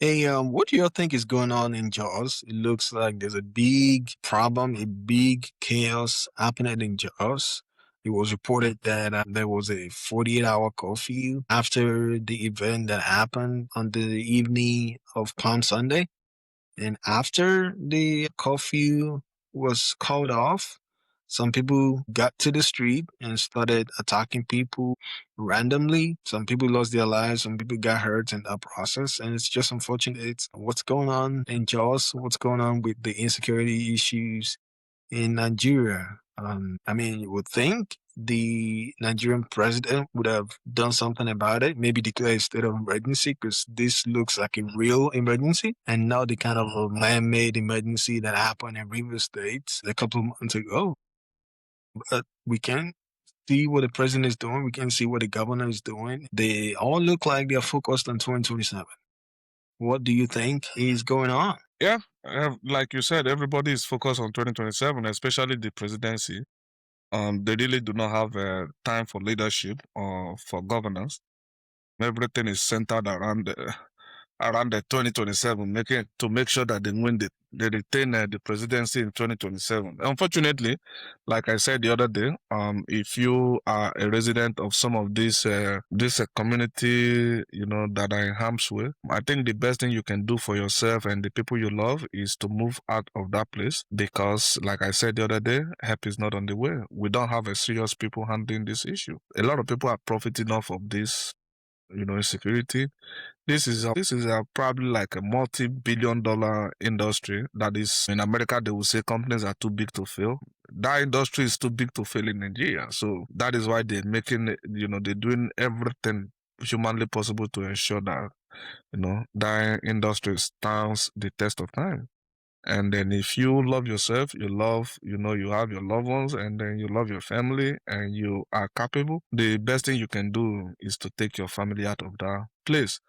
Hey, what do you think is going on in Jaws? It looks like there's a big problem, a big chaos happening in Jaws. It was reported that there was a 48-hour curfew after the event that happened on the evening of Palm Sunday. And after the curfew was called off, some people got to the street and started attacking people randomly. Some people lost their lives, some people got hurt in that process. And it's just unfortunate. It's what's going on in Jaws, what's going on with the insecurity issues in Nigeria. I mean, you would think the Nigerian president would have done something about it, maybe declare a state of emergency, because this looks like a real emergency and not the kind of a man-made emergency that happened in Rivers State a couple of months ago. But we can see what the president is doing. We can see what the governor is doing. They all look like they're focused on 2027. What do you think is going on? Yeah, like you said, everybody is focused on 2027, especially the presidency. They really do not have time for leadership or for governance. Everything is centered around the 2027, making to make sure that they retain the presidency in 2027. Unfortunately, like I said the other day, if you are a resident of some of this community, that are in harm's way, I think the best thing you can do for yourself and the people you love is to move out of that place because, like I said the other day, help is not on the way. We don't have a serious people handling this issue. A lot of people are profiting off of this, insecurity. This is probably like a multi-billion-dollar industry that is in America. They will say companies are too big to fail. That industry is too big to fail in Nigeria. So that is why they're making they're doing everything humanly possible to ensure that that industry stands the test of time. And then if you love yourself, you have your loved ones, and then you love your family, and you are capable, the best thing you can do is to take your family out of that place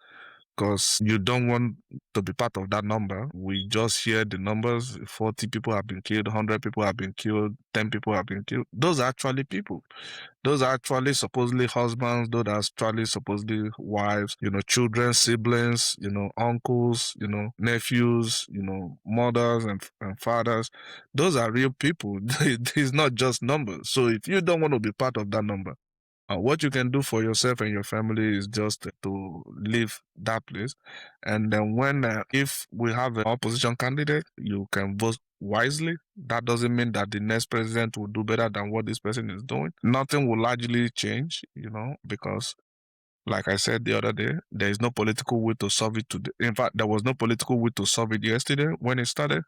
because you don't want to be part of that number. We just hear the numbers: 40 people have been killed, 100 people have been killed, 10 people have been killed. Those are actually people. Those are actually supposedly husbands, those are actually supposedly wives, children, siblings, uncles, nephews, mothers and fathers. Those are real people. It's not just numbers. So if you don't want to be part of that number, what you can do for yourself and your family is just to leave that place. And then if we have an opposition candidate, you can vote wisely. That doesn't mean that the next president will do better than what this person is doing. Nothing will largely change, because like I said the other day, there is no political will to solve it today. In fact, there was no political will to solve it yesterday when it started.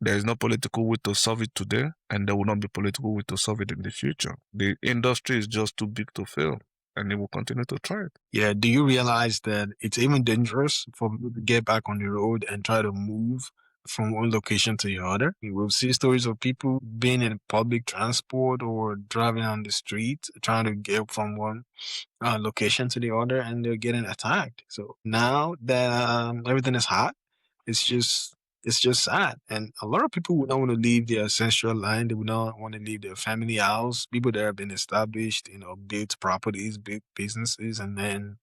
There is no political will to solve it today, and there will not be political will to solve it in the future. The industry is just too big to fail, and it will continue to try it. Yeah, do you realize that it's even dangerous for people to get back on the road and try to move from one location to the other? You will see stories of people being in public transport or driving on the street trying to get from one location to the other, and they're getting attacked. So now that everything is hot, it's just it's just sad. And a lot of people would not want to leave their ancestral land. They would not want to leave their family house. People that have been established, built properties, big businesses, and then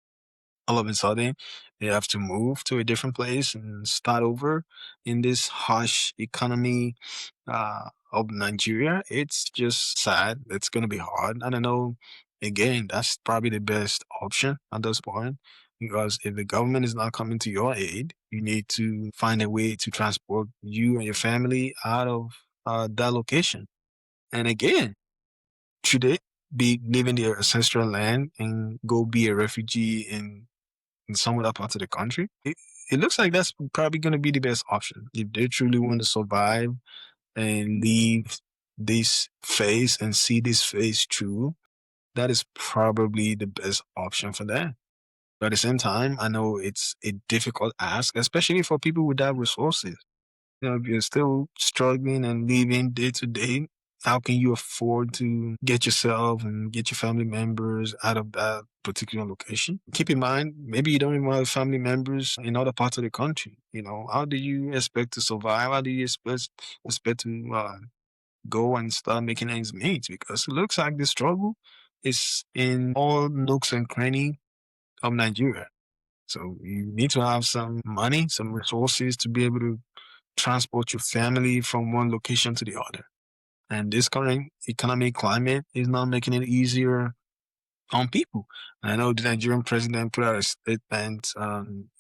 all of a sudden they have to move to a different place and start over in this harsh economy of Nigeria. It's just sad. It's going to be hard. I don't know. Again, that's probably the best option at this point because if the government is not coming to your aid, you need to find a way to transport you and your family out of that location. And again, should they be leaving their ancestral land and go be a refugee in some other parts of the country? It looks like that's probably going to be the best option if they truly want to survive and leave this phase and see this phase through. That is probably the best option for them. But at the same time, I know it's a difficult ask, especially for people without resources. If you're still struggling and living day to day, how can you afford to get yourself and get your family members out of that particular location? Keep in mind, maybe you don't even have family members in other parts of the country. How do you expect to survive? How do you expect to go and start making ends meet? Because it looks like the struggle is in all nooks and cranny of Nigeria. So you need to have some money, some resources to be able to transport your family from one location to the other. And this current economic climate is not making it easier on people. I know the Nigerian president put out a statement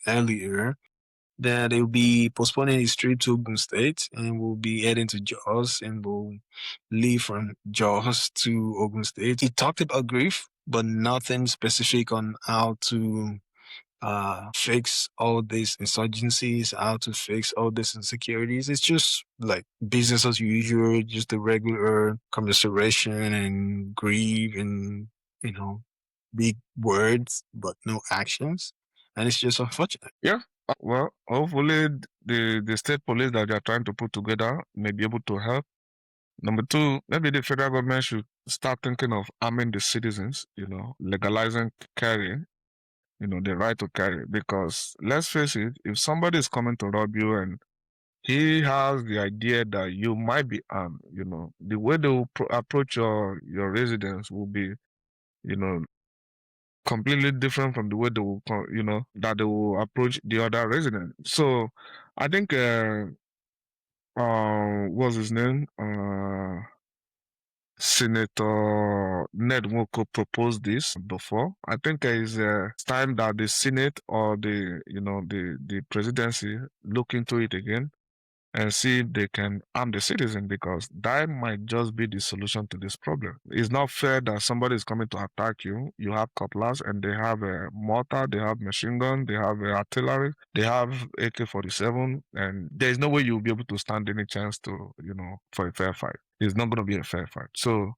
earlier that they'll be postponing his trip to Ogun State and will be heading to Jos and will leave from Jos to Ogun State. He talked about grief, but nothing specific on how to fix all these insurgencies, how to fix all these insecurities. It's just like business as usual, just the regular commiseration and grief and, you know, big words, but no actions. And it's just unfortunate. Yeah. Well, hopefully the state police that they are trying to put together may be able to help. Number two, maybe the federal government should start thinking of arming the citizens, legalizing carrying, the right to carry. Because let's face it, if somebody is coming to rob you and he has the idea that you might be armed, the way they will approach your residence will be, you know, completely different from the way they will, that they will approach the other resident. So I think, what's his name? Senator Ned Nwoko proposed this before. I think it's time that the Senate or the presidency look into it again and see if they can arm the citizen, because that might just be the solution to this problem. It's not fair that somebody is coming to attack you. You have cutlass and they have a mortar, they have machine gun, they have artillery, they have AK-47, and there's no way you'll be able to stand any chance to, for a fair fight. It's not going to be a fair fight. So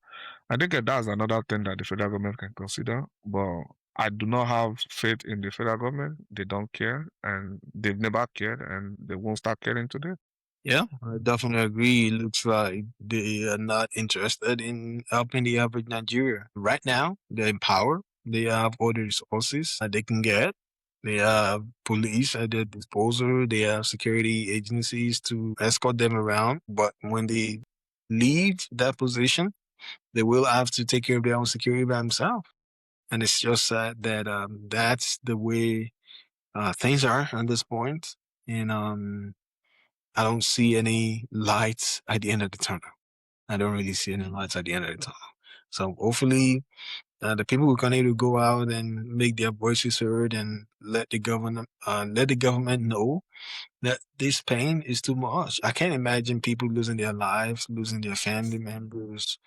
I think that's another thing that the federal government can consider. But I do not have faith in the federal government. They don't care, and they've never cared, and they won't start caring today. Yeah, I definitely agree. It looks like they are not interested in helping the average Nigerian. Right now, they're in power. They have all the resources that they can get. They have police at their disposal. They have security agencies to escort them around. But when they leave that position, they will have to take care of their own security by themselves. And it's just sad that that's the way things are at this point. And I don't see any lights at the end of the tunnel. I don't really see any lights at the end of the tunnel. So hopefully, the people will continue to go out and make their voices heard and let the government know that this pain is too much. I can't imagine people losing their lives, losing their family members.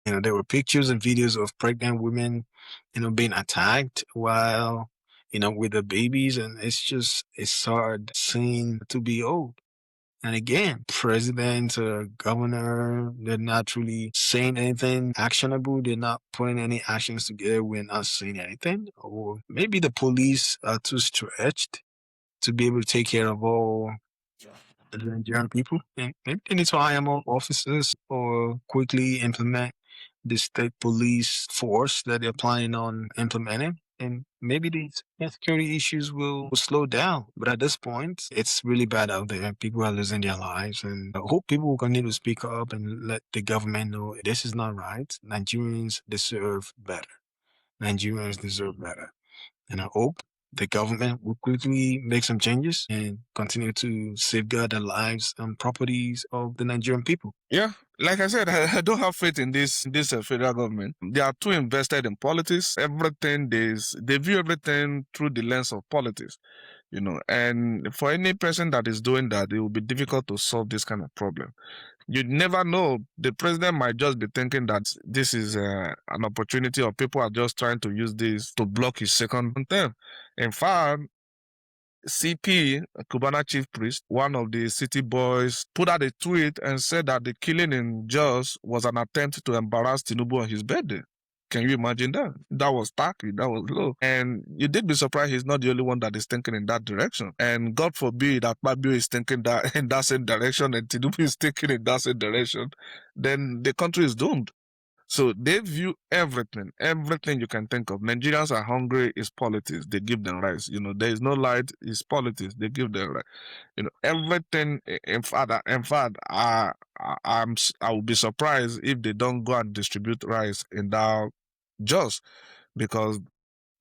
There were pictures and videos of pregnant women, being attacked while, with the babies, and it's hard seeing to be old. And again, president, governor, they're not really saying anything actionable. They're not putting any actions together. We're not saying anything. Or maybe the police are too stretched to be able to take care of all the Nigerian people. And maybe they need to hire more officers or quickly implement the state police force that they're planning on implementing. And maybe these security issues will slow down. But at this point, it's really bad out there. People are losing their lives. And I hope people will continue to speak up and let the government know this is not right. Nigerians deserve better. Nigerians deserve better. And I hope the government will quickly make some changes and continue to safeguard the lives and properties of the Nigerian people. Yeah, like I said, I don't have faith in this federal government. They are too invested in politics. Everything they view everything through the lens of politics, And for any person that is doing that, it will be difficult to solve this kind of problem. You never know. The president might just be thinking that this is an opportunity, or people are just trying to use this to block his second term. In fact, CP, Cubana chief priest, one of the city boys, put out a tweet and said that the killing in Jos was an attempt to embarrass Tinubu on his birthday. Can you imagine that? That was tacky, that was low. And you did be surprised he's not the only one that is thinking in that direction. And God forbid that Babio is thinking that in that same direction and Tinubu is thinking in that same direction, then the country is doomed. So they view everything you can think of. Nigerians are hungry, is politics. They give them rice. There is no light, is politics. They give them rice. Everything. In fact, I will be surprised if they don't go and distribute rice in that just because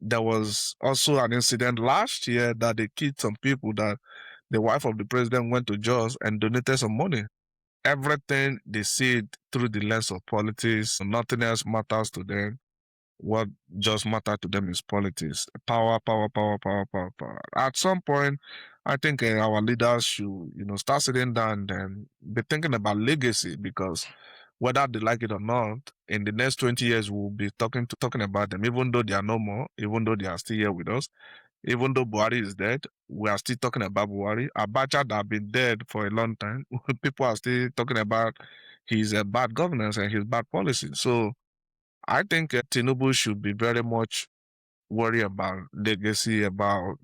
there was also an incident last year that they killed some people, that the wife of the president went to Jos and donated some money. Everything they see it through the lens of politics. Nothing else matters to them. What just matters to them is politics. Power, power, power, power, power, power. At some point, I think our leaders should, start sitting down and be thinking about legacy, because whether they like it or not, in the next 20 years, we'll be talking about them, even though they are no more, even though they are still here with us. Even though Buhari is dead, we are still talking about Buhari. Abacha that have been dead for a long time, people are still talking about his bad governance and his bad policy. So I think Tinubu should be very much worried about legacy, about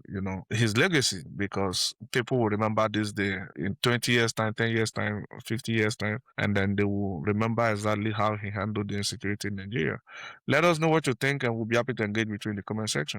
his legacy, because people will remember this day in 20 years time, 10 years time, 50 years time, and then they will remember exactly how he handled the insecurity in Nigeria. Let us know what you think, and we'll be happy to engage with you in the comment section.